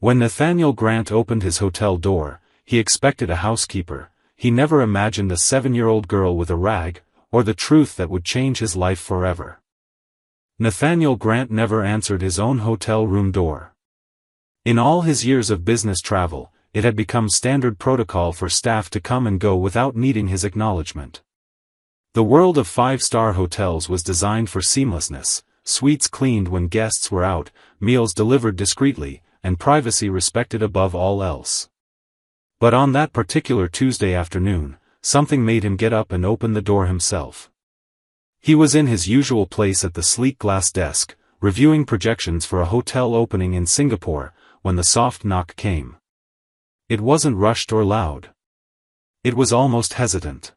When Nathaniel Grant opened his hotel door, he expected a housekeeper. He never imagined a 7-year-old girl with a rag, or the truth that would change his life forever. Nathaniel Grant never answered his own hotel room door. In all his years of business travel, it had become standard protocol for staff to come and go without needing his acknowledgement. The world of 5-star hotels was designed for seamlessness, suites cleaned when guests were out, meals delivered discreetly, and privacy respected above all else. But on that particular Tuesday afternoon, something made him get up and open the door himself. He was in his usual place at the sleek glass desk, reviewing projections for a hotel opening in Singapore, when the soft knock came. It wasn't rushed or loud. It was almost hesitant.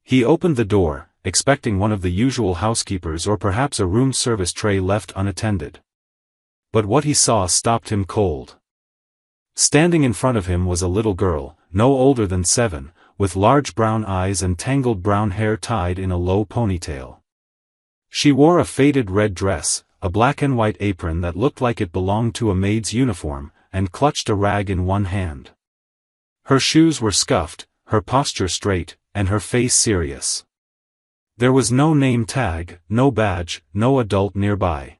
He opened the door, expecting one of the usual housekeepers or perhaps a room service tray left unattended. But what he saw stopped him cold. Standing in front of him was a little girl, no older than 7, with large brown eyes and tangled brown hair tied in a low ponytail. She wore a faded red dress, a black and white apron that looked like it belonged to a maid's uniform, and clutched a rag in one hand. Her shoes were scuffed, her posture straight, and her face serious. There was no name tag, no badge, no adult nearby.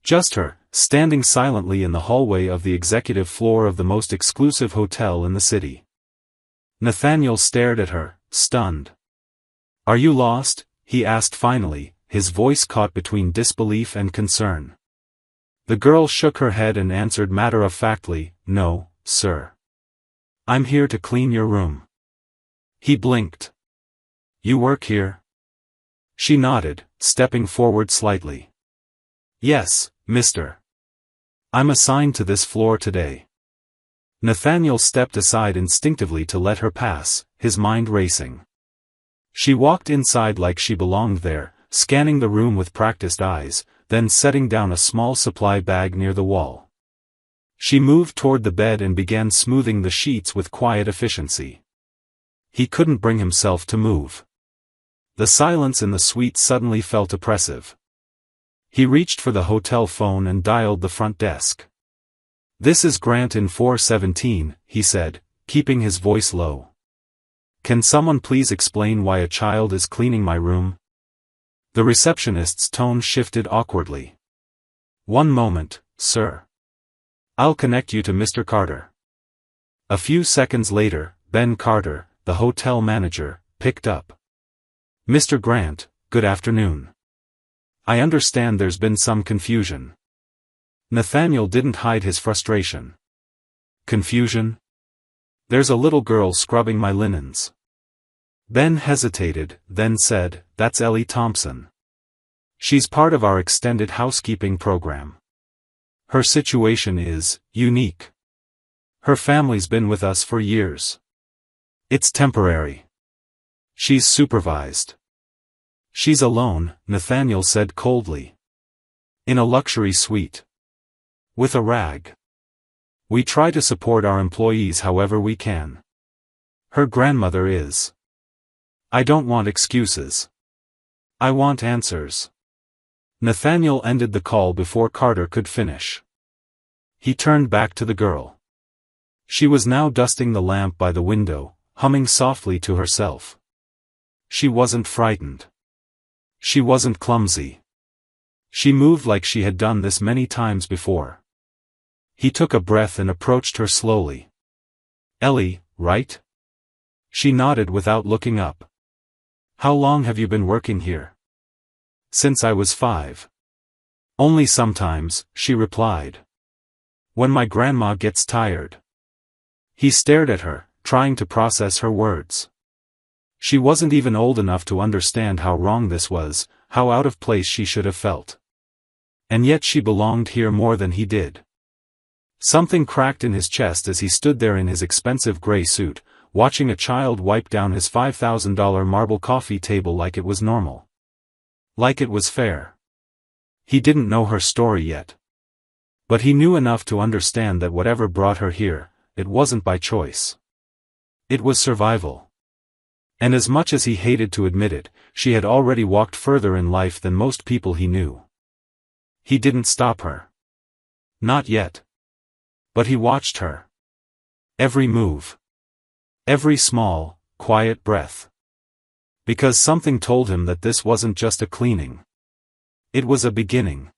Just her, standing silently in the hallway of the executive floor of the most exclusive hotel in the city. Nathaniel stared at her, stunned. "Are you lost?" he asked finally, his voice caught between disbelief and concern. The girl shook her head and answered matter-of-factly, "No, sir. I'm here to clean your room." He blinked. "You work here?" She nodded, stepping forward slightly. "Yes, mister. I'm assigned to this floor today." Nathaniel stepped aside instinctively to let her pass, his mind racing. She walked inside like she belonged there, scanning the room with practiced eyes, then setting down a small supply bag near the wall. She moved toward the bed and began smoothing the sheets with quiet efficiency. He couldn't bring himself to move. The silence in the suite suddenly felt oppressive. He reached for the hotel phone and dialed the front desk. "This is Grant in 417, he said, keeping his voice low. "Can someone please explain why a child is cleaning my room?" The receptionist's tone shifted awkwardly. "One moment, sir. I'll connect you to Mr. Carter." A few seconds later, Ben Carter, the hotel manager, picked up. "Mr. Grant, good afternoon. I understand there's been some confusion." Nathaniel didn't hide his frustration. "Confusion? There's a little girl scrubbing my linens." Ben hesitated, then said, "That's Ellie Thompson. She's part of our extended housekeeping program. Her situation is unique. Her family's been with us for years. It's temporary. She's supervised." "She's alone," Nathaniel said coldly. "In a luxury suite. With a rag. We try to support our employees however we can. Her grandmother is. I don't want excuses. I want answers." Nathaniel ended the call before Carter could finish. He turned back to the girl. She was now dusting the lamp by the window, humming softly to herself. She wasn't frightened. She wasn't clumsy. She moved like she had done this many times before. He took a breath and approached her slowly. "Ellie, right?" She nodded without looking up. "How long have you been working here?" "Since I was 5. "Only sometimes," she replied. "When my grandma gets tired." He stared at her, trying to process her words. She wasn't even old enough to understand how wrong this was, how out of place she should have felt. And yet she belonged here more than he did. Something cracked in his chest as he stood there in his expensive gray suit, watching a child wipe down his $5,000 marble coffee table like it was normal. Like it was fair. He didn't know her story yet. But he knew enough to understand that whatever brought her here, it wasn't by choice. It was survival. And as much as he hated to admit it, she had already walked further in life than most people he knew. He didn't stop her. Not yet. But he watched her. Every move. Every small, quiet breath. Because something told him that this wasn't just a cleaning. It was a beginning.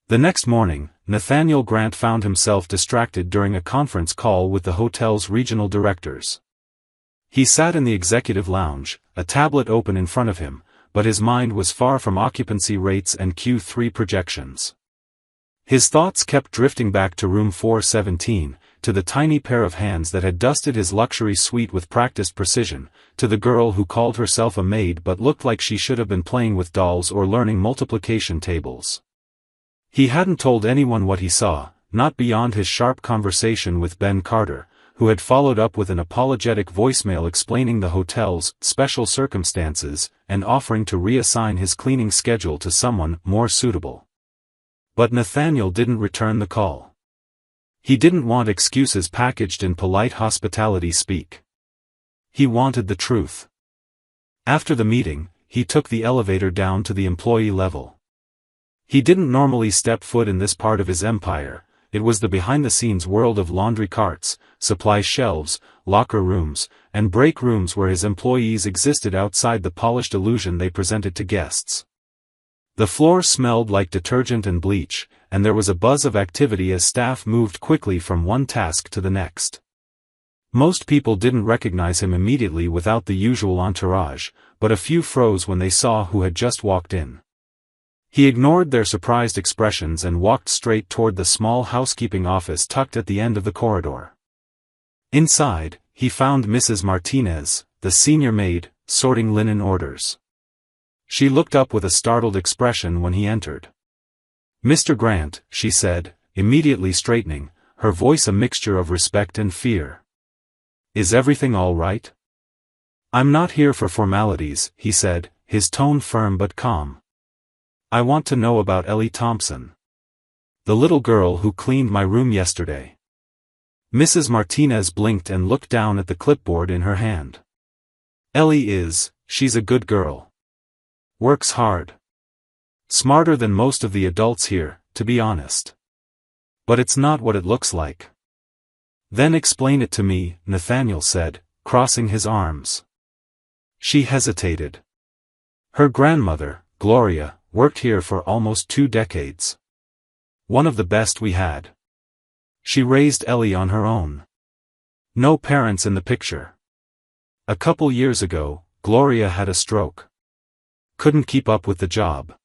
The next morning, Nathaniel Grant found himself distracted during a conference call with the hotel's regional directors. He sat in the executive lounge, a tablet open in front of him, but his mind was far from occupancy rates and Q3 projections. His thoughts kept drifting back to room 417, to the tiny pair of hands that had dusted his luxury suite with practiced precision, to the girl who called herself a maid but looked like she should have been playing with dolls or learning multiplication tables. He hadn't told anyone what he saw, not beyond his sharp conversation with Ben Carter, who had followed up with an apologetic voicemail explaining the hotel's special circumstances and offering to reassign his cleaning schedule to someone more suitable. But Nathaniel didn't return the call. He didn't want excuses packaged in polite hospitality speak. He wanted the truth. After the meeting, he took the elevator down to the employee level. He didn't normally step foot in this part of his empire. It was the behind-the-scenes world of laundry carts, supply shelves, locker rooms, and break rooms where his employees existed outside the polished illusion they presented to guests. The floor smelled like detergent and bleach, and there was a buzz of activity as staff moved quickly from one task to the next. Most people didn't recognize him immediately without the usual entourage, but a few froze when they saw who had just walked in. He ignored their surprised expressions and walked straight toward the small housekeeping office tucked at the end of the corridor. Inside, he found Mrs. Martinez, the senior maid, sorting linen orders. She looked up with a startled expression when he entered. "Mr. Grant," she said, immediately straightening, her voice a mixture of respect and fear. "Is everything all right?" "I'm not here for formalities," he said, his tone firm but calm. "I want to know about Ellie Thompson. The little girl who cleaned my room yesterday." Mrs. Martinez blinked and looked down at the clipboard in her hand. She's a good girl. Works hard. Smarter than most of the adults here, to be honest. But it's not what it looks like." "Then explain it to me," Nathaniel said, crossing his arms. She hesitated. "Her grandmother, Gloria, worked here for almost 2 decades. One of the best we had. She raised Ellie on her own. No parents in the picture. A couple years ago, Gloria had a stroke. Couldn't keep up with the job.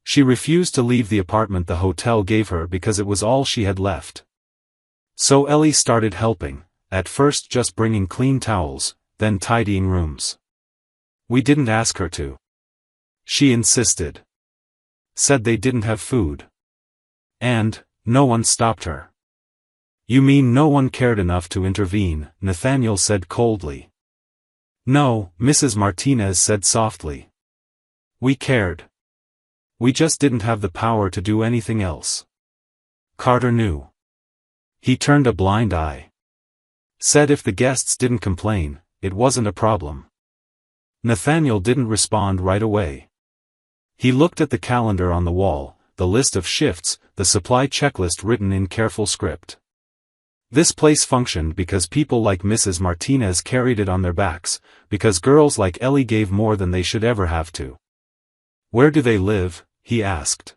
She refused to leave the apartment the hotel gave her because it was all she had left. So Ellie started helping, at first just bringing clean towels, then tidying rooms. We didn't ask her to. She insisted. Said they didn't have food. And, no one stopped her." "You mean no one cared enough to intervene?" Nathaniel said coldly. "No," Mrs. Martinez said softly. "We cared. We just didn't have the power to do anything else." Carter knew. He turned a blind eye. Said if the guests didn't complain, it wasn't a problem. Nathaniel didn't respond right away. He looked at the calendar on the wall, the list of shifts, the supply checklist written in careful script. This place functioned because people like Mrs. Martinez carried it on their backs, because girls like Ellie gave more than they should ever have to. "Where do they live?" he asked.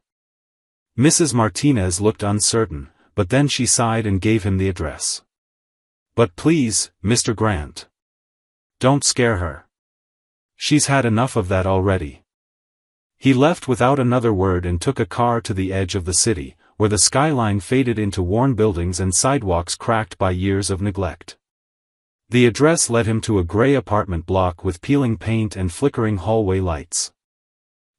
Mrs. Martinez looked uncertain, but then she sighed and gave him the address. "But please, Mr. Grant. Don't scare her. She's had enough of that already." He left without another word and took a car to the edge of the city, where the skyline faded into worn buildings and sidewalks cracked by years of neglect. The address led him to a gray apartment block with peeling paint and flickering hallway lights.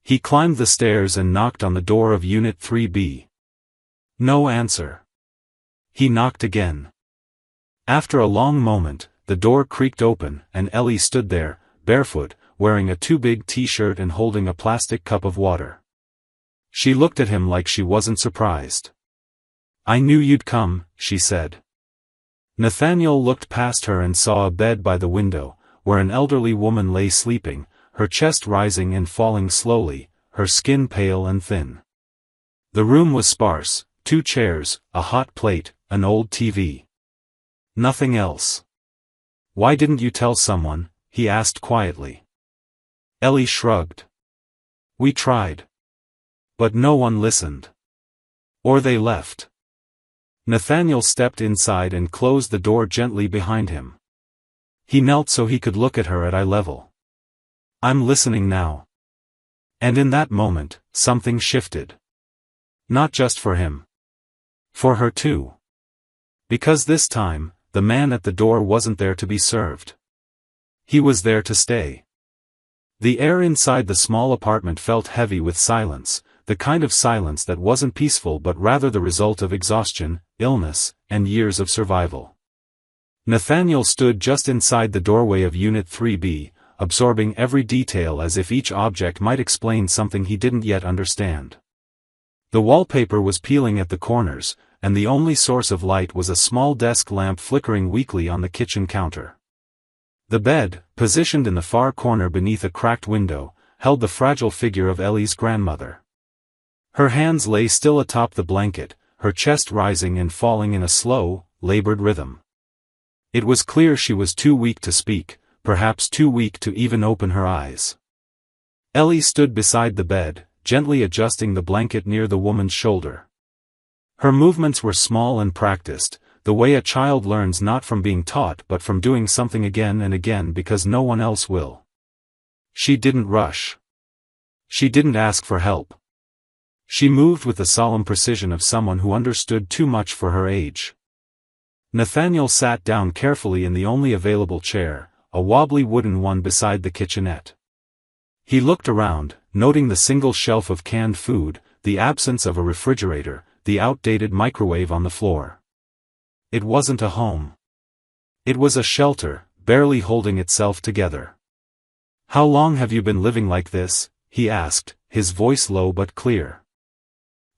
He climbed the stairs and knocked on the door of Unit 3B. No answer. He knocked again. After a long moment, the door creaked open, and Ellie stood there, barefoot, wearing a too-big t-shirt and holding a plastic cup of water. She looked at him like she wasn't surprised. "I knew you'd come," she said. Nathaniel looked past her and saw a bed by the window, where an elderly woman lay sleeping, her chest rising and falling slowly, her skin pale and thin. The room was sparse: 2 chairs, a hot plate, an old TV. Nothing else. Why didn't you tell someone? He asked quietly. Ellie shrugged. We tried. But no one listened. Or they left. Nathaniel stepped inside and closed the door gently behind him. He knelt so he could look at her at eye level. I'm listening now. And in that moment, something shifted. Not just for him. For her too. Because this time, the man at the door wasn't there to be served. He was there to stay. The air inside the small apartment felt heavy with silence, the kind of silence that wasn't peaceful but rather the result of exhaustion, illness, and years of survival. Nathaniel stood just inside the doorway of Unit 3B, absorbing every detail as if each object might explain something he didn't yet understand. The wallpaper was peeling at the corners, and the only source of light was a small desk lamp flickering weakly on the kitchen counter. The bed, positioned in the far corner beneath a cracked window, held the fragile figure of Ellie's grandmother. Her hands lay still atop the blanket, her chest rising and falling in a slow, labored rhythm. It was clear she was too weak to speak, perhaps too weak to even open her eyes. Ellie stood beside the bed, gently adjusting the blanket near the woman's shoulder. Her movements were small and practiced, the way a child learns not from being taught but from doing something again and again because no one else will. She didn't rush. She didn't ask for help. She moved with the solemn precision of someone who understood too much for her age. Nathaniel sat down carefully in the only available chair, a wobbly wooden one beside the kitchenette. He looked around, noting the single shelf of canned food, the absence of a refrigerator, the outdated microwave on the floor. It wasn't a home. It was a shelter, barely holding itself together. How long have you been living like this? He asked, his voice low but clear.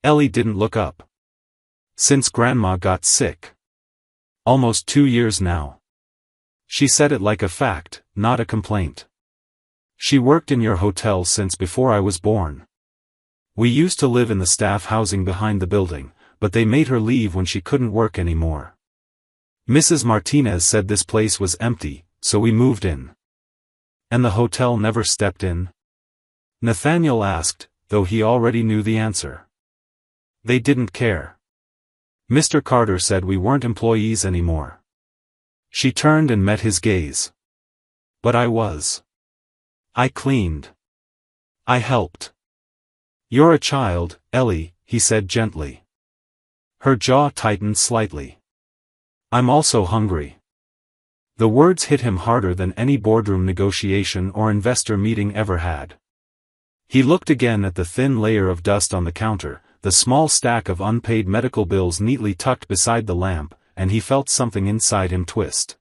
Ellie didn't look up. Since Grandma got sick. Almost 2 years now. She said it like a fact, not a complaint. She worked in your hotel since before I was born. We used to live in the staff housing behind the building, but they made her leave when she couldn't work anymore. Mrs. Martinez said this place was empty, so we moved in. And the hotel never stepped in? Nathaniel asked, though he already knew the answer. They didn't care. Mr. Carter said we weren't employees anymore. She turned and met his gaze. But I was. I cleaned. I helped. You're a child, Ellie, he said gently. Her jaw tightened slightly. I'm also hungry. The words hit him harder than any boardroom negotiation or investor meeting ever had. He looked again at the thin layer of dust on the counter, the small stack of unpaid medical bills neatly tucked beside the lamp, and he felt something inside him twist.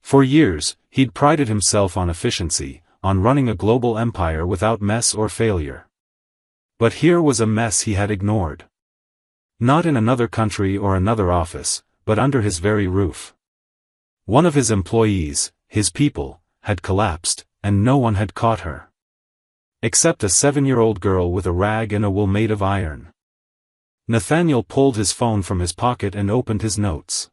For years, he'd prided himself on efficiency, on running a global empire without mess or failure. But here was a mess he had ignored. Not in another country or another office, but under his very roof. One of his employees, his people, had collapsed, and no one had caught her. Except a 7-year-old girl with a rag and a wool made of iron. Nathaniel pulled his phone from his pocket and opened his notes.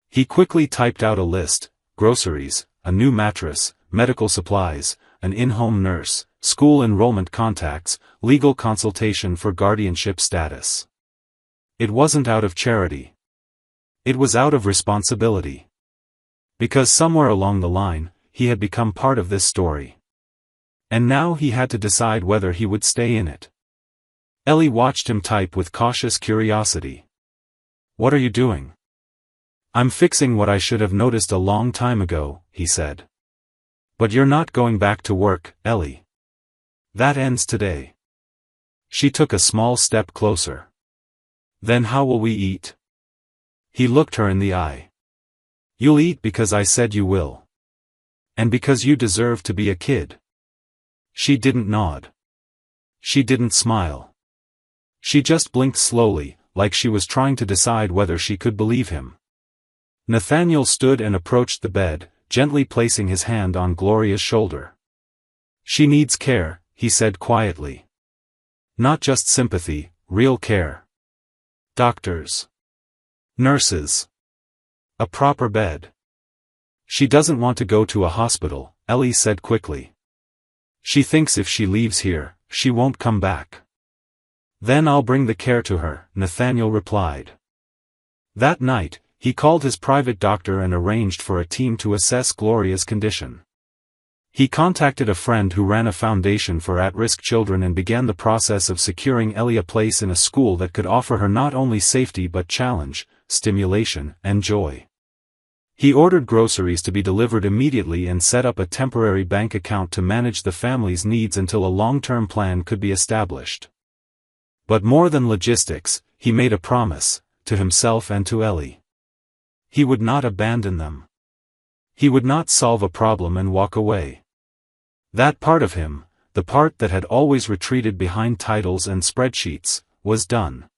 He quickly typed out a list: groceries, a new mattress, medical supplies, an in-home nurse, school enrollment contacts, legal consultation for guardianship status. It wasn't out of charity. It was out of responsibility. Because somewhere along the line, he had become part of this story. And now he had to decide whether he would stay in it. Ellie watched him type with cautious curiosity. What are you doing? I'm fixing what I should have noticed a long time ago, he said. But you're not going back to work, Ellie. That ends today. She took a small step closer. Then how will we eat? He looked her in the eye. You'll eat because I said you will. And because you deserve to be a kid. She didn't nod. She didn't smile. She just blinked slowly, like she was trying to decide whether she could believe him. Nathaniel stood and approached the bed, gently placing his hand on Gloria's shoulder. She needs care, he said quietly. Not just sympathy, real care. Doctors. Nurses. A proper bed. She doesn't want to go to a hospital, Ellie said quickly. She thinks if she leaves here, she won't come back. Then I'll bring the care to her, Nathaniel replied. That night, he called his private doctor and arranged for a team to assess Gloria's condition. He contacted a friend who ran a foundation for at-risk children and began the process of securing Ellie a place in a school that could offer her not only safety but challenge, stimulation, and joy. He ordered groceries to be delivered immediately and set up a temporary bank account to manage the family's needs until a long-term plan could be established. But more than logistics, he made a promise, to himself and to Ellie. He would not abandon them. He would not solve a problem and walk away. That part of him, the part that had always retreated behind titles and spreadsheets, was done.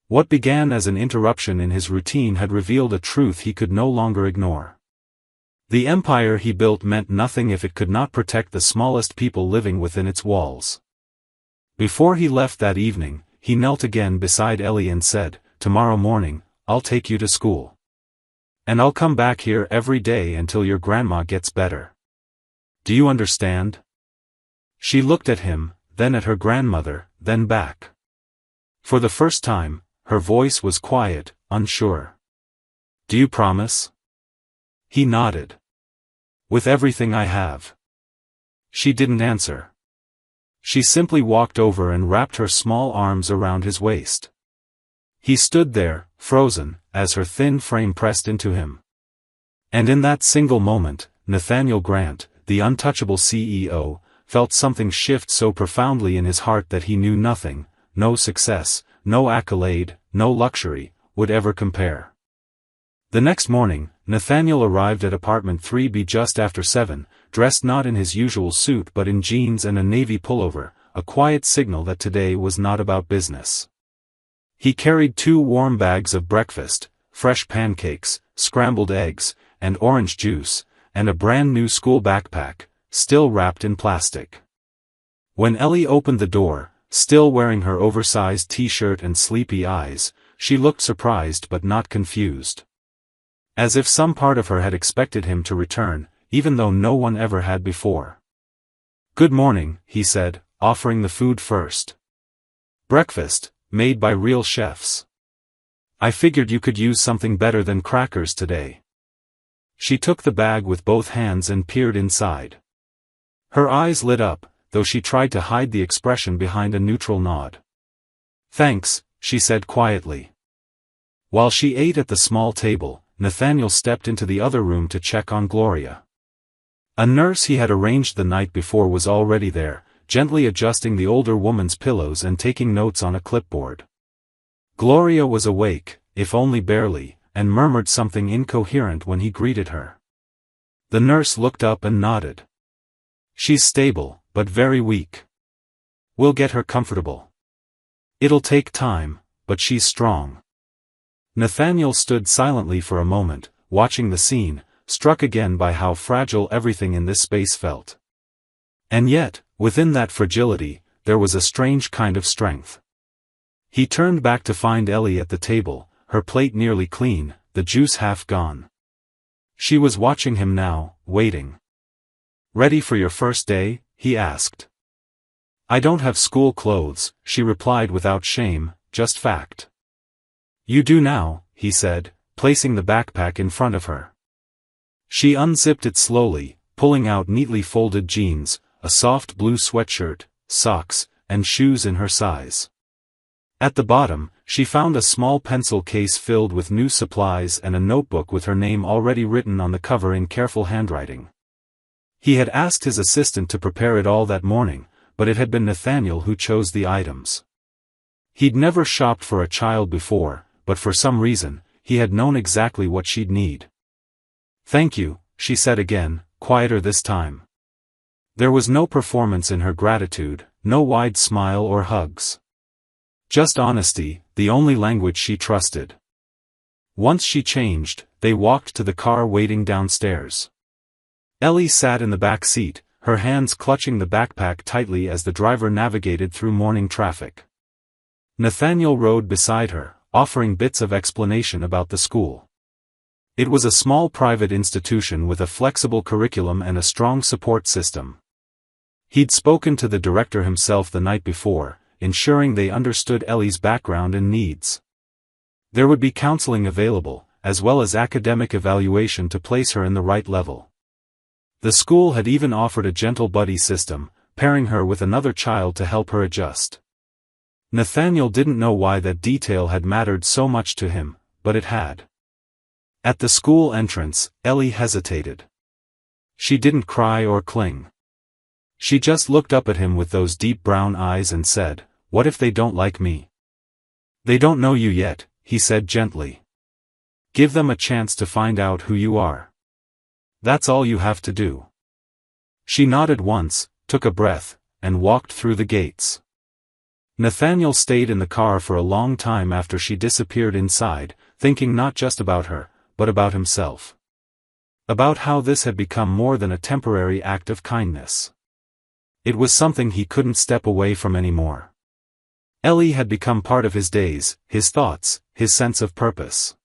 What began as an interruption in his routine had revealed a truth he could no longer ignore. The empire he built meant nothing if it could not protect the smallest people living within its walls. Before he left that evening, he knelt again beside Ellie and said, "Tomorrow morning, I'll take you to school. And I'll come back here every day until your grandma gets better. Do you understand?" She looked at him, then at her grandmother, then back. For the first time, her voice was quiet, unsure. "Do you promise?" He nodded. "With everything I have." She didn't answer. She simply walked over and wrapped her small arms around his waist. He stood there, frozen, as her thin frame pressed into him. And in that single moment, Nathaniel Grant, the untouchable CEO, felt something shift so profoundly in his heart that he knew nothing, no success, no accolade, no luxury, would ever compare. The next morning, Nathaniel arrived at apartment 3B just after 7, dressed not in his usual suit but in jeans and a navy pullover, a quiet signal that today was not about business. He carried 2 warm bags of breakfast, fresh pancakes, scrambled eggs, and orange juice, and a brand new school backpack, still wrapped in plastic. When Ellie opened the door, still wearing her oversized t-shirt and sleepy eyes, she looked surprised but not confused. As if some part of her had expected him to return, even though no one ever had before. "Good morning," he said, offering the food first. "Breakfast, made by real chefs. I figured you could use something better than crackers today." She took the bag with both hands and peered inside. Her eyes lit up, though she tried to hide the expression behind a neutral nod. "Thanks," she said quietly. While she ate at the small table, Nathaniel stepped into the other room to check on Gloria. A nurse he had arranged the night before was already there, gently adjusting the older woman's pillows and taking notes on a clipboard. Gloria was awake, if only barely, and murmured something incoherent when he greeted her. The nurse looked up and nodded. "She's stable, but very weak. We'll get her comfortable. It'll take time, but she's strong." Nathaniel stood silently for a moment, watching the scene, struck again by how fragile everything in this space felt. And yet, within that fragility, there was a strange kind of strength. He turned back to find Ellie at the table, her plate nearly clean, the juice half gone. She was watching him now, waiting. "Ready for your first day?" he asked. "I don't have school clothes," she replied without shame, just fact. "You do now," he said, placing the backpack in front of her. She unzipped it slowly, pulling out neatly folded jeans, a soft blue sweatshirt, socks, and shoes in her size. At the bottom, she found a small pencil case filled with new supplies and a notebook with her name already written on the cover in careful handwriting. He had asked his assistant to prepare it all that morning, but it had been Nathaniel who chose the items. He'd never shopped for a child before, but for some reason, he had known exactly what she'd need. "Thank you," she said again, quieter this time. There was no performance in her gratitude, no wide smile or hugs. Just honesty, the only language she trusted. Once she changed, they walked to the car waiting downstairs. Ellie sat in the back seat, her hands clutching the backpack tightly as the driver navigated through morning traffic. Nathaniel rode beside her, offering bits of explanation about the school. It was a small private institution with a flexible curriculum and a strong support system. He'd spoken to the director himself the night before, ensuring they understood Ellie's background and needs. There would be counseling available, as well as academic evaluation to place her in the right level. The school had even offered a gentle buddy system, pairing her with another child to help her adjust. Nathaniel didn't know why that detail had mattered so much to him, but it had. At the school entrance, Ellie hesitated. She didn't cry or cling. She just looked up at him with those deep brown eyes and said, "What if they don't like me?" "They don't know you yet," he said gently. "Give them a chance to find out who you are. That's all you have to do." She nodded once, took a breath, and walked through the gates. Nathaniel stayed in the car for a long time after she disappeared inside, thinking not just about her, but about himself. About how this had become more than a temporary act of kindness. It was something he couldn't step away from anymore. Ellie had become part of his days, his thoughts, his sense of purpose.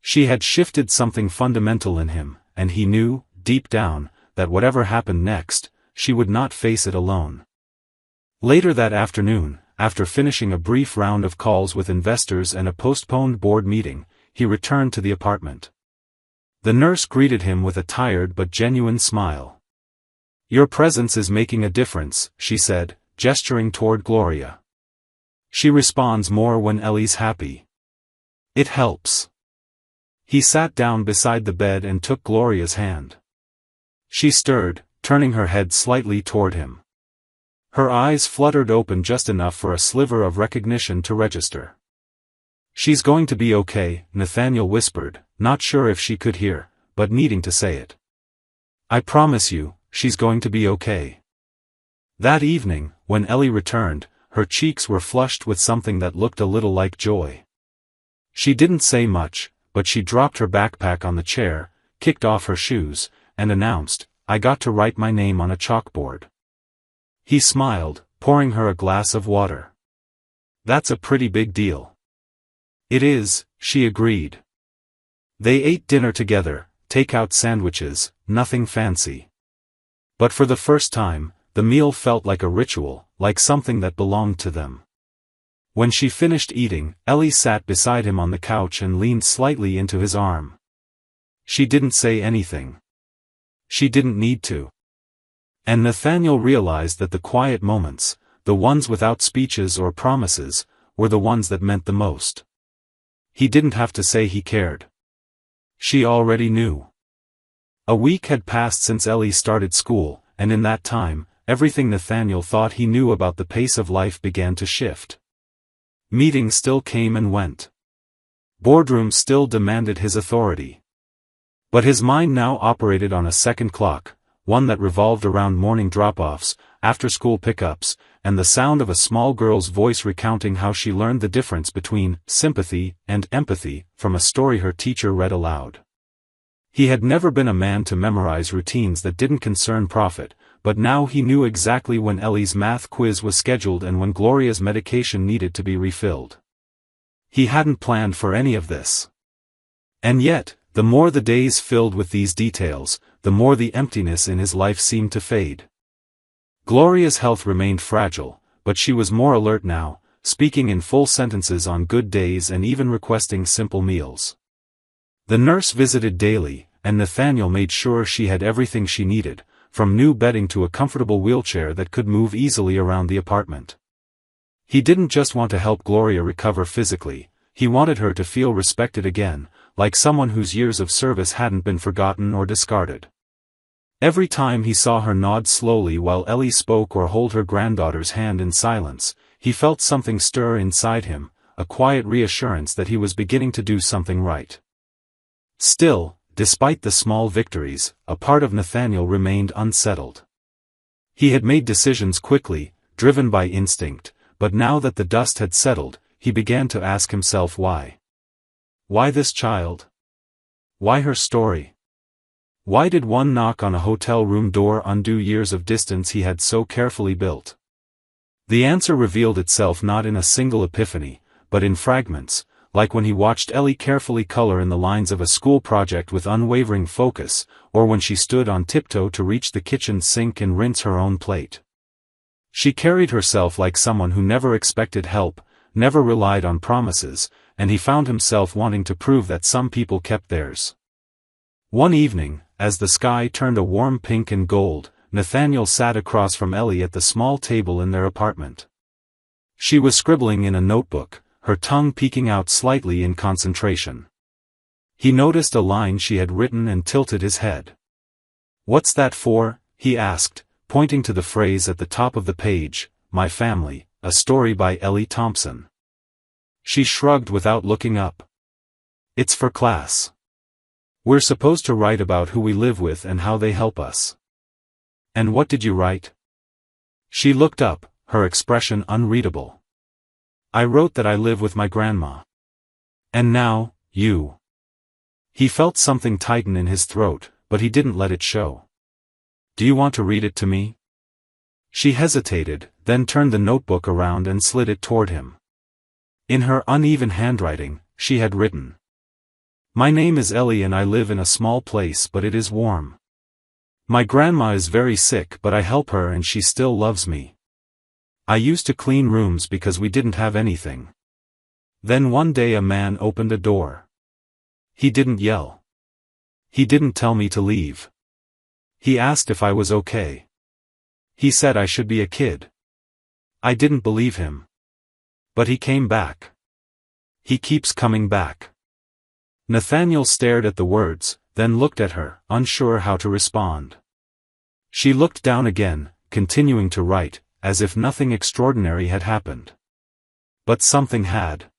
She had shifted something fundamental in him, and he knew, deep down, that whatever happened next, she would not face it alone. Later that afternoon, after finishing a brief round of calls with investors and a postponed board meeting, he returned to the apartment. The nurse greeted him with a tired but genuine smile. "Your presence is making a difference," she said, gesturing toward Gloria. "She responds more when Ellie's happy. It helps." He sat down beside the bed and took Gloria's hand. She stirred, turning her head slightly toward him. Her eyes fluttered open just enough for a sliver of recognition to register. "She's going to be okay," Nathaniel whispered, not sure if she could hear, but needing to say it. "I promise you, she's going to be okay." That evening, when Ellie returned, her cheeks were flushed with something that looked a little like joy. She didn't say much, but she dropped her backpack on the chair, kicked off her shoes, and announced, "I got to write my name on a chalkboard." He smiled, pouring her a glass of water. "That's a pretty big deal." "It is," she agreed. They ate dinner together, take-out sandwiches, nothing fancy. But for the first time, the meal felt like a ritual, like something that belonged to them. When she finished eating, Ellie sat beside him on the couch and leaned slightly into his arm. She didn't say anything. She didn't need to. And Nathaniel realized that the quiet moments, the ones without speeches or promises, were the ones that meant the most. He didn't have to say he cared. She already knew. A week had passed since Ellie started school, and in that time, everything Nathaniel thought he knew about the pace of life began to shift. Meetings still came and went. Boardrooms still demanded his authority. But his mind now operated on a second clock, one that revolved around morning drop-offs, after-school pickups, and the sound of a small girl's voice recounting how she learned the difference between sympathy and empathy from a story her teacher read aloud. He had never been a man to memorize routines that didn't concern profit, but now he knew exactly when Ellie's math quiz was scheduled and when Gloria's medication needed to be refilled. He hadn't planned for any of this. And yet, the more the days filled with these details, the more the emptiness in his life seemed to fade. Gloria's health remained fragile, but she was more alert now, speaking in full sentences on good days and even requesting simple meals. The nurse visited daily, and Nathaniel made sure she had everything she needed, from new bedding to a comfortable wheelchair that could move easily around the apartment. He didn't just want to help Gloria recover physically, he wanted her to feel respected again, like someone whose years of service hadn't been forgotten or discarded. Every time he saw her nod slowly while Ellie spoke or hold her granddaughter's hand in silence, he felt something stir inside him, a quiet reassurance that he was beginning to do something right. Still, despite the small victories, a part of Nathaniel remained unsettled. He had made decisions quickly, driven by instinct, but now that the dust had settled, he began to ask himself why. Why this child? Why her story? Why did one knock on a hotel room door undo years of distance he had so carefully built? The answer revealed itself not in a single epiphany, but in fragments, like when he watched Ellie carefully color in the lines of a school project with unwavering focus, or when she stood on tiptoe to reach the kitchen sink and rinse her own plate. She carried herself like someone who never expected help, never relied on promises, and he found himself wanting to prove that some people kept theirs. One evening, as the sky turned a warm pink and gold, Nathaniel sat across from Ellie at the small table in their apartment. She was scribbling in a notebook, her tongue peeking out slightly in concentration. He noticed a line she had written and tilted his head. "What's that for?" he asked, pointing to the phrase at the top of the page, "My Family, a Story by Ellie Thompson." She shrugged without looking up. "It's for class. We're supposed to write about who we live with and how they help us." "And what did you write?" She looked up, her expression unreadable. "I wrote that I live with my grandma. And now, you." He felt something tighten in his throat, but he didn't let it show. "Do you want to read it to me?" She hesitated, then turned the notebook around and slid it toward him. In her uneven handwriting, she had written, "My name is Ellie and I live in a small place but it is warm. My grandma is very sick but I help her and she still loves me. I used to clean rooms because we didn't have anything. Then one day a man opened a door. He didn't yell. He didn't tell me to leave. He asked if I was okay. He said I should be a kid. I didn't believe him. But he came back. He keeps coming back." Nathaniel stared at the words, then looked at her, unsure how to respond. She looked down again, continuing to write, as if nothing extraordinary had happened. But something had.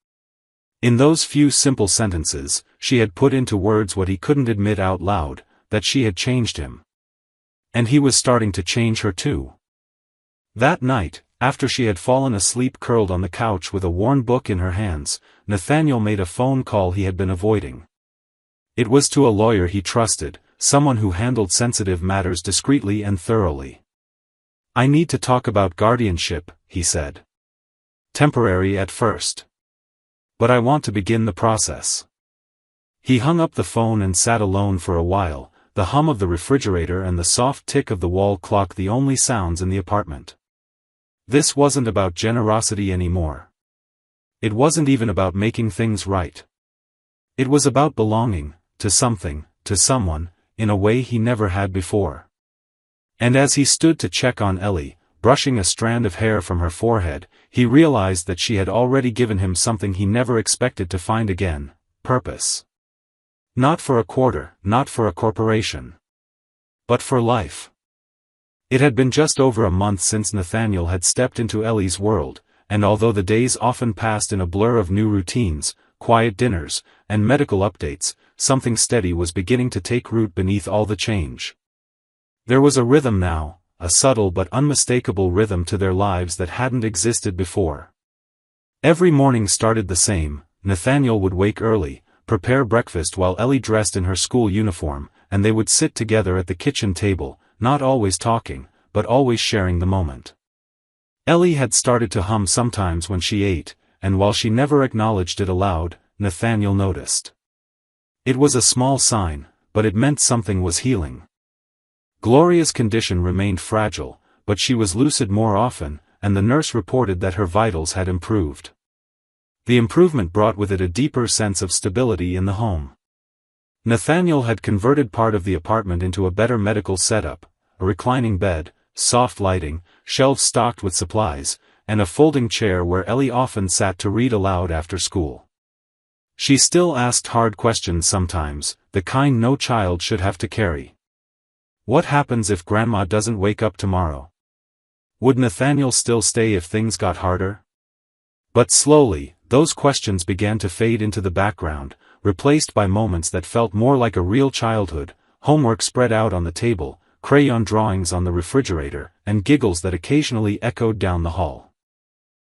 In those few simple sentences, she had put into words what he couldn't admit out loud, that she had changed him. And he was starting to change her too. That night, after she had fallen asleep curled on the couch with a worn book in her hands, Nathaniel made a phone call he had been avoiding. It was to a lawyer he trusted, someone who handled sensitive matters discreetly and thoroughly. "I need to talk about guardianship," he said. "Temporary at first. But I want to begin the process." He hung up the phone and sat alone for a while, the hum of the refrigerator and the soft tick of the wall clock the only sounds in the apartment. This wasn't about generosity anymore. It wasn't even about making things right. It was about belonging, to something, to someone, in a way he never had before. And as he stood to check on Ellie, brushing a strand of hair from her forehead, he realized that she had already given him something he never expected to find again: purpose. Not for a quarter, not for a corporation. But for life. It had been just over a month since Nathaniel had stepped into Ellie's world, and although the days often passed in a blur of new routines, quiet dinners, and medical updates, something steady was beginning to take root beneath all the change. There was a rhythm now, a subtle but unmistakable rhythm to their lives that hadn't existed before. Every morning started the same. Nathaniel would wake early, prepare breakfast while Ellie dressed in her school uniform, and they would sit together at the kitchen table, not always talking, but always sharing the moment. Ellie had started to hum sometimes when she ate, and while she never acknowledged it aloud, Nathaniel noticed. It was a small sign, but it meant something was healing. Gloria's condition remained fragile, but she was lucid more often, and the nurse reported that her vitals had improved. The improvement brought with it a deeper sense of stability in the home. Nathaniel had converted part of the apartment into a better medical setup: a reclining bed, soft lighting, shelves stocked with supplies, and a folding chair where Ellie often sat to read aloud after school. She still asked hard questions sometimes, the kind no child should have to carry. What happens if Grandma doesn't wake up tomorrow? Would Nathaniel still stay if things got harder? But slowly, those questions began to fade into the background, replaced by moments that felt more like a real childhood: homework spread out on the table, crayon drawings on the refrigerator, and giggles that occasionally echoed down the hall.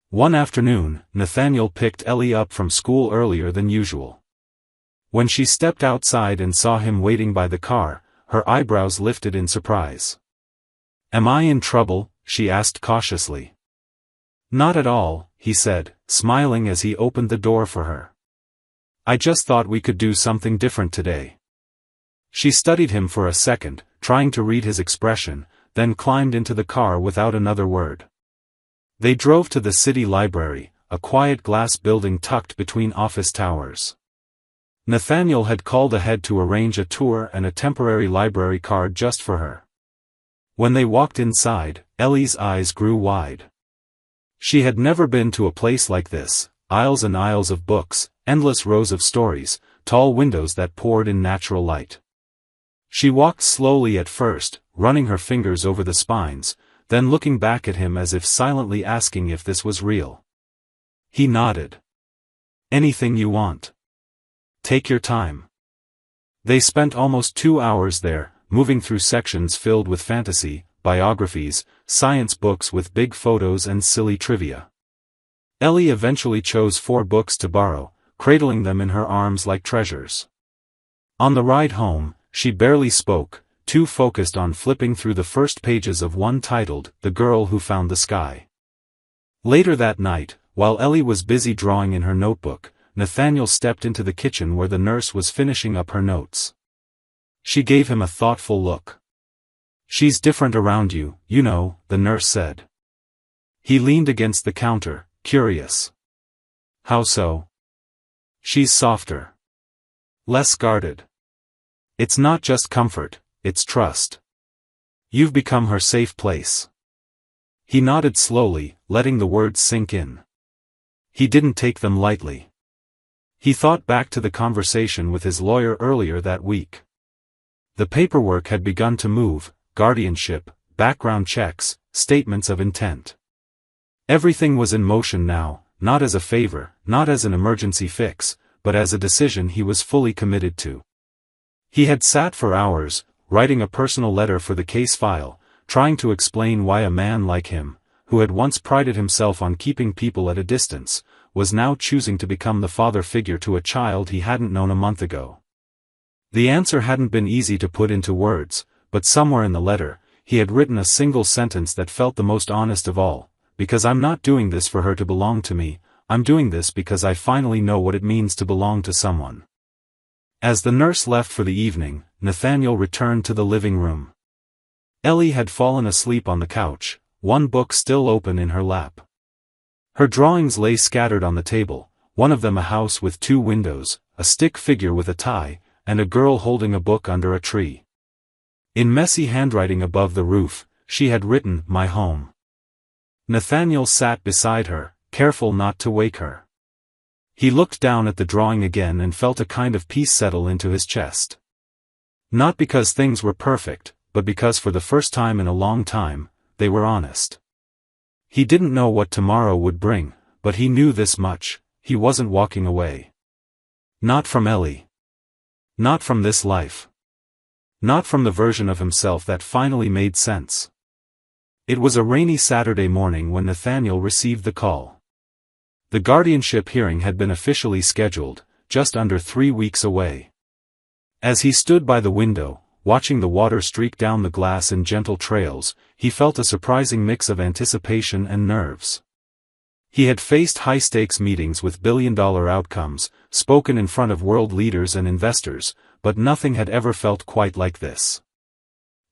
One afternoon, Nathaniel picked Ellie up from school earlier than usual. When she stepped outside and saw him waiting by the car, her eyebrows lifted in surprise. "Am I in trouble?" she asked cautiously. "Not at all," he said, smiling as he opened the door for her. I just thought we could do something different today." She studied him for a second, trying to read his expression, then climbed into the car without another word. They drove to the city library, a quiet glass building tucked between office towers. Nathaniel had called ahead to arrange a tour and a temporary library card just for her. When they walked inside, Ellie's eyes grew wide. She had never been to a place like this: aisles and aisles of books, endless rows of stories, tall windows that poured in natural light. She walked slowly at first, running her fingers over the spines, then looking back at him as if silently asking if this was real. He nodded. "Anything you want. Take your time." They spent almost 2 hours there, moving through sections filled with fantasy, biographies, science books with big photos and silly trivia. Ellie eventually chose 4 books to borrow, cradling them in her arms like treasures. On the ride home, she barely spoke, too focused on flipping through the first pages of one titled, "The Girl Who Found the Sky." Later that night, while Ellie was busy drawing in her notebook, Nathaniel stepped into the kitchen where the nurse was finishing up her notes. She gave him a thoughtful look. "She's different around you, you know," the nurse said. He leaned against the counter, curious. "How so?" "She's softer. Less guarded. It's not just comfort, it's trust. You've become her safe place." He nodded slowly, letting the words sink in. He didn't take them lightly. He thought back to the conversation with his lawyer earlier that week. The paperwork had begun to move: guardianship, background checks, statements of intent. Everything was in motion now, not as a favor, not as an emergency fix, but as a decision he was fully committed to. He had sat for hours, writing a personal letter for the case file, trying to explain why a man like him, who had once prided himself on keeping people at a distance, was now choosing to become the father figure to a child he hadn't known a month ago. The answer hadn't been easy to put into words, but somewhere in the letter, he had written a single sentence that felt the most honest of all: "Because I'm not doing this for her to belong to me, I'm doing this because I finally know what it means to belong to someone." As the nurse left for the evening, Nathaniel returned to the living room. Ellie had fallen asleep on the couch, one book still open in her lap. Her drawings lay scattered on the table, one of them a house with 2 windows, a stick figure with a tie, and a girl holding a book under a tree. In messy handwriting above the roof, she had written, "My home." Nathaniel sat beside her, careful not to wake her. He looked down at the drawing again and felt a kind of peace settle into his chest. Not because things were perfect, but because for the first time in a long time, they were honest. He didn't know what tomorrow would bring, but he knew this much: he wasn't walking away. Not from Ellie. Not from this life. Not from the version of himself that finally made sense. It was a rainy Saturday morning when Nathaniel received the call. The guardianship hearing had been officially scheduled, just under 3 weeks away. As he stood by the window, watching the water streak down the glass in gentle trails, he felt a surprising mix of anticipation and nerves. He had faced high-stakes meetings with billion-dollar outcomes, spoken in front of world leaders and investors, but nothing had ever felt quite like this.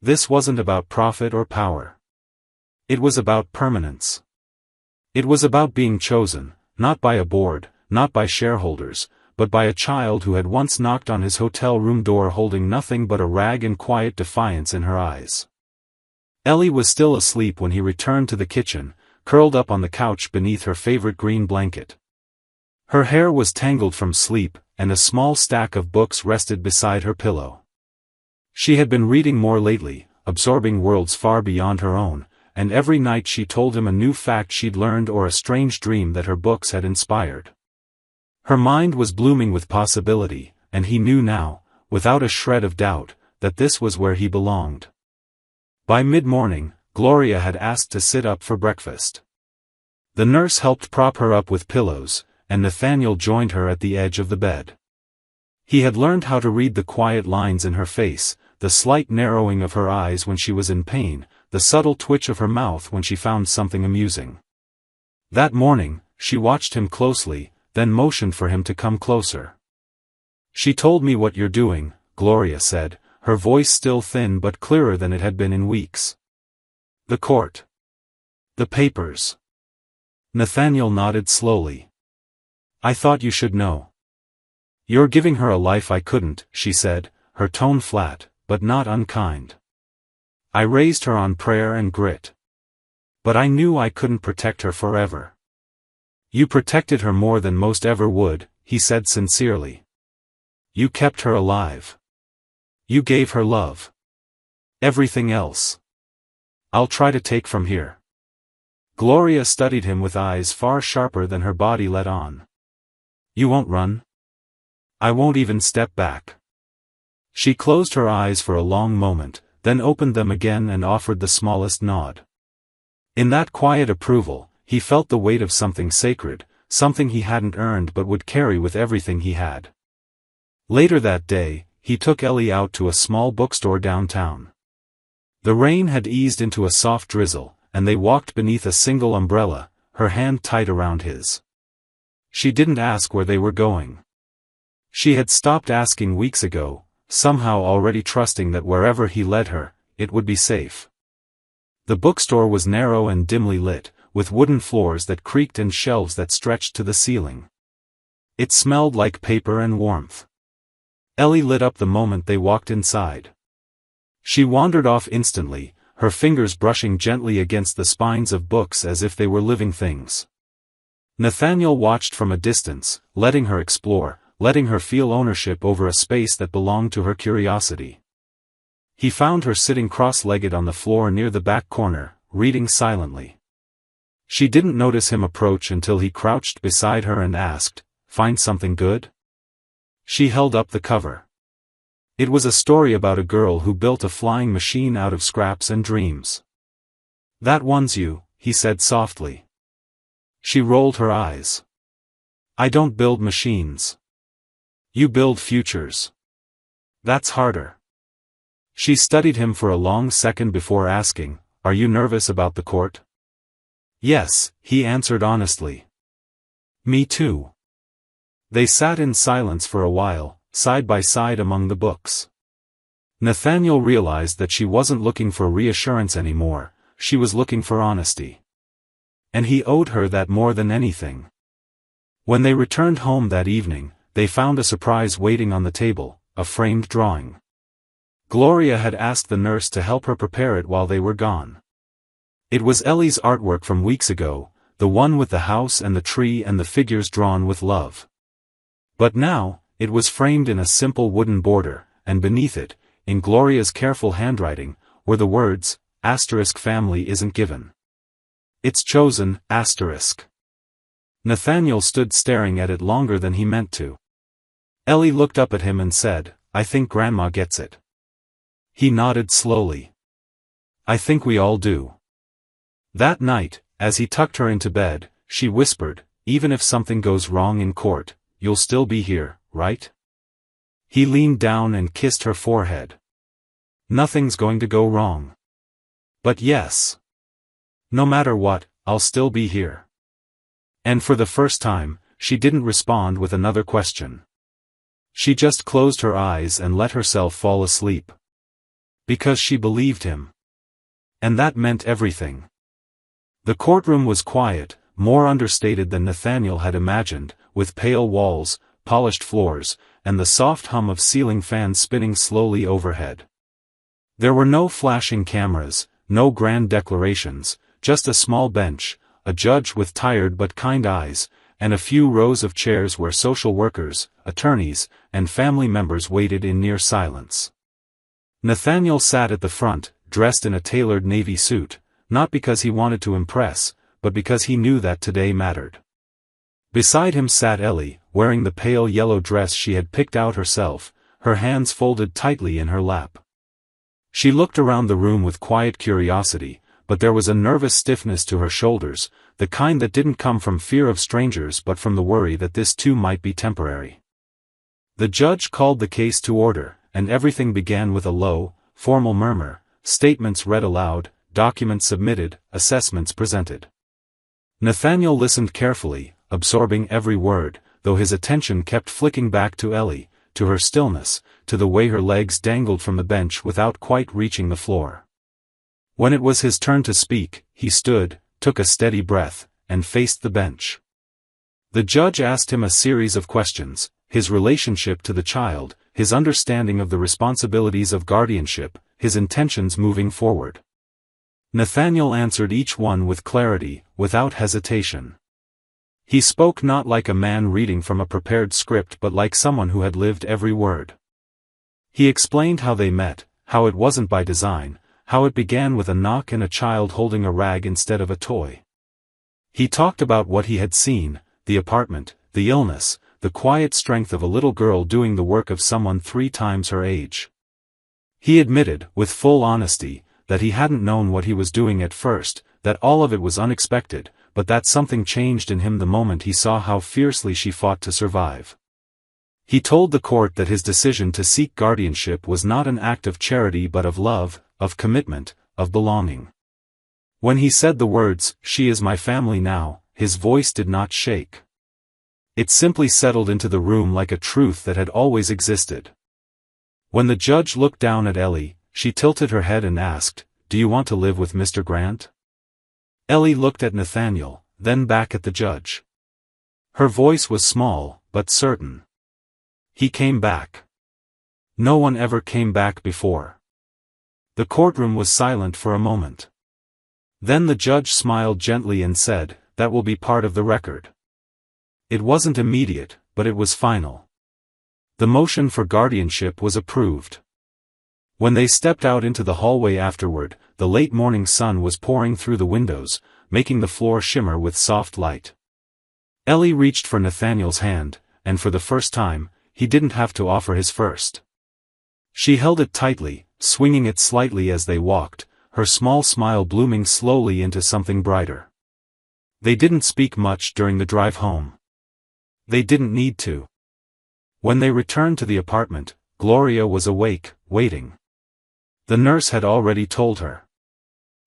This wasn't about profit or power. It was about permanence. It was about being chosen, not by a board, not by shareholders, but by a child who had once knocked on his hotel room door holding nothing but a rag and quiet defiance in her eyes. Ellie was still asleep when he returned to the kitchen, curled up on the couch beneath her favorite green blanket. Her hair was tangled from sleep, and a small stack of books rested beside her pillow. She had been reading more lately, absorbing worlds far beyond her own, and every night she told him a new fact she'd learned or a strange dream that her books had inspired. Her mind was blooming with possibility, and he knew now, without a shred of doubt, that this was where he belonged. By mid-morning, Gloria had asked to sit up for breakfast. The nurse helped prop her up with pillows, and Nathaniel joined her at the edge of the bed. He had learned how to read the quiet lines in her face, the slight narrowing of her eyes when she was in pain, the subtle twitch of her mouth when she found something amusing. That morning, she watched him closely, then motioned for him to come closer. She told me what you're doing, Gloria said, her voice still thin but clearer than it had been in weeks. The court. The papers. Nathaniel nodded slowly. I thought you should know. You're giving her a life I couldn't, she said, her tone flat, but not unkind. I raised her on prayer and grit. But I knew I couldn't protect her forever. You protected her more than most ever would, he said sincerely. You kept her alive. You gave her love. Everything else. I'll try to take from here. Gloria studied him with eyes far sharper than her body let on. You won't run? I won't even step back. She closed her eyes for a long moment, then opened them again and offered the smallest nod. In that quiet approval, he felt the weight of something sacred, something he hadn't earned but would carry with everything he had. Later that day, he took Ellie out to a small bookstore downtown. The rain had eased into a soft drizzle, and they walked beneath a single umbrella, her hand tight around his. She didn't ask where they were going. She had stopped asking weeks ago, somehow already trusting that wherever he led her, it would be safe. The bookstore was narrow and dimly lit, with wooden floors that creaked and shelves that stretched to the ceiling. It smelled like paper and warmth. Ellie lit up the moment they walked inside. She wandered off instantly, her fingers brushing gently against the spines of books as if they were living things. Nathaniel watched from a distance, letting her explore, letting her feel ownership over a space that belonged to her curiosity. He found her sitting cross-legged on the floor near the back corner, reading silently. She didn't notice him approach until he crouched beside her and asked, "Find something good?" She held up the cover. It was a story about a girl who built a flying machine out of scraps and dreams. "That one's you," he said softly. She rolled her eyes. "I don't build machines. You build futures. That's harder." She studied him for a long second before asking, "Are you nervous about the court?" "Yes," he answered honestly. "Me too." They sat in silence for a while, side by side among the books. Nathaniel realized that she wasn't looking for reassurance anymore, she was looking for honesty. And he owed her that more than anything. When they returned home that evening, they found a surprise waiting on the table, a framed drawing. Gloria had asked the nurse to help her prepare it while they were gone. It was Ellie's artwork from weeks ago, the one with the house and the tree and the figures drawn with love. But now, it was framed in a simple wooden border, and beneath it, in Gloria's careful handwriting, were the words, "*Family isn't given. It's chosen*." Nathaniel stood staring at it longer than he meant to. Ellie looked up at him and said, "I think Grandma gets it." He nodded slowly. "I think we all do." That night, as he tucked her into bed, she whispered, "Even if something goes wrong in court, you'll still be here, right?" He leaned down and kissed her forehead. "Nothing's going to go wrong. But yes. No matter what, I'll still be here." And for the first time, she didn't respond with another question. She just closed her eyes and let herself fall asleep. Because she believed him. And that meant everything. The courtroom was quiet, more understated than Nathaniel had imagined, with pale walls, polished floors, and the soft hum of ceiling fans spinning slowly overhead. There were no flashing cameras, no grand declarations, just a small bench, a judge with tired but kind eyes, and a few rows of chairs where social workers, attorneys, and family members waited in near silence. Nathaniel sat at the front, dressed in a tailored navy suit, not because he wanted to impress, but because he knew that today mattered. Beside him sat Ellie, wearing the pale yellow dress she had picked out herself, her hands folded tightly in her lap. She looked around the room with quiet curiosity, but there was a nervous stiffness to her shoulders, the kind that didn't come from fear of strangers but from the worry that this too might be temporary. The judge called the case to order, and everything began with a low, formal murmur, statements read aloud, documents submitted, assessments presented. Nathaniel listened carefully, absorbing every word, though his attention kept flicking back to Ellie, to her stillness, to the way her legs dangled from the bench without quite reaching the floor. When it was his turn to speak, he stood, took a steady breath, and faced the bench. The judge asked him a series of questions: his relationship to the child, his understanding of the responsibilities of guardianship, his intentions moving forward. Nathaniel answered each one with clarity, without hesitation. He spoke not like a man reading from a prepared script but like someone who had lived every word. He explained how they met, how it wasn't by design, how it began with a knock and a child holding a rag instead of a toy. He talked about what he had seen, the apartment, the illness, the quiet strength of a little girl doing the work of someone 3 times her age. He admitted, with full honesty, that he hadn't known what he was doing at first, that all of it was unexpected, but that something changed in him the moment he saw how fiercely she fought to survive. He told the court that his decision to seek guardianship was not an act of charity but of love, of commitment, of belonging. When he said the words, "She is my family now," his voice did not shake. It simply settled into the room like a truth that had always existed. When the judge looked down at Ellie, she tilted her head and asked, "Do you want to live with Mr. Grant?" Ellie looked at Nathaniel, then back at the judge. Her voice was small, but certain. He came back. No one ever came back before. The courtroom was silent for a moment. Then the judge smiled gently and said, "That will be part of the record." It wasn't immediate, but it was final. The motion for guardianship was approved. When they stepped out into the hallway afterward, the late morning sun was pouring through the windows, making the floor shimmer with soft light. Ellie reached for Nathaniel's hand, and for the first time, he didn't have to offer his first. She held it tightly, swinging it slightly as they walked, her small smile blooming slowly into something brighter. They didn't speak much during the drive home. They didn't need to. When they returned to the apartment, Gloria was awake, waiting. The nurse had already told her.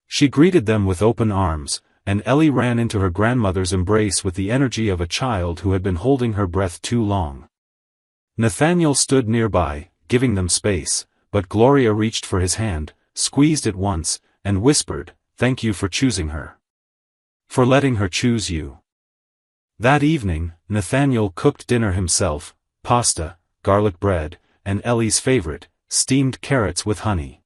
She greeted them with open arms, and Ellie ran into her grandmother's embrace with the energy of a child who had been holding her breath too long. Nathaniel stood nearby, giving them space, but Gloria reached for his hand, squeezed it once, and whispered, "Thank you for choosing her. For letting her choose you." That evening, Nathaniel cooked dinner himself: pasta, garlic bread, and Ellie's favorite, steamed carrots with honey.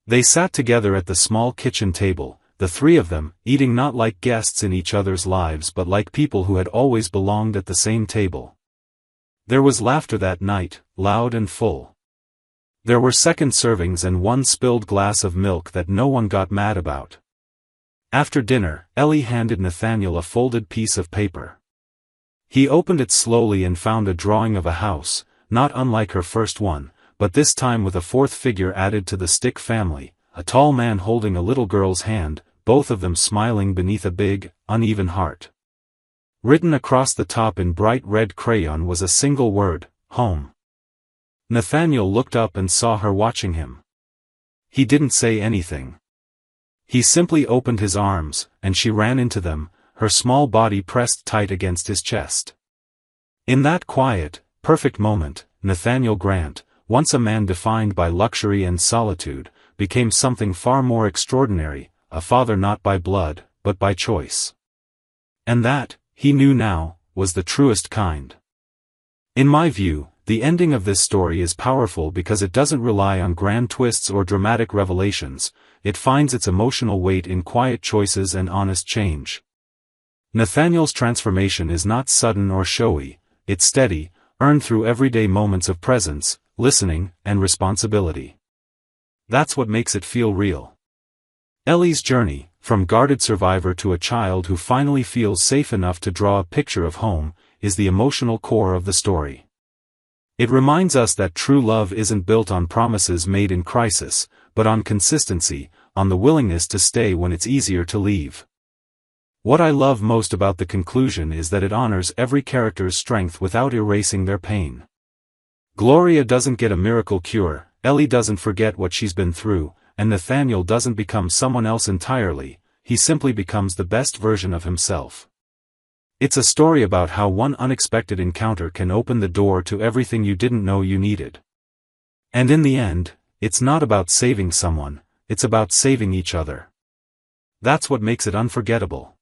They sat together at the small kitchen table, the 3 of them, eating not like guests in each other's lives but like people who had always belonged at the same table. There was laughter that night, loud and full. There were second servings and 1 spilled glass of milk that no one got mad about. After dinner, Ellie handed Nathaniel a folded piece of paper. He opened it slowly and found a drawing of a house, not unlike her first one, but this time with a 4th figure added to the Stick family, a tall man holding a little girl's hand, both of them smiling beneath a big, uneven heart. Written across the top in bright red crayon was a single word: home. Nathaniel looked up and saw her watching him. He didn't say anything. He simply opened his arms, and she ran into them, her small body pressed tight against his chest. In that quiet, perfect moment, Nathaniel Grant, once a man defined by luxury and solitude, became something far more extraordinary, a father not by blood, but by choice. And that, he knew now, was the truest kind. In my view, the ending of this story is powerful because it doesn't rely on grand twists or dramatic revelations, it finds its emotional weight in quiet choices and honest change. Nathaniel's transformation is not sudden or showy, it's steady, earned through everyday moments of presence, listening, and responsibility. That's what makes it feel real. Ellie's journey, from guarded survivor to a child who finally feels safe enough to draw a picture of home, is the emotional core of the story. It reminds us that true love isn't built on promises made in crisis, but on consistency, on the willingness to stay when it's easier to leave. What I love most about the conclusion is that it honors every character's strength without erasing their pain. Gloria doesn't get a miracle cure, Ellie doesn't forget what she's been through, and Nathaniel doesn't become someone else entirely, he simply becomes the best version of himself. It's a story about how one unexpected encounter can open the door to everything you didn't know you needed. And in the end, it's not about saving someone, it's about saving each other. That's what makes it unforgettable.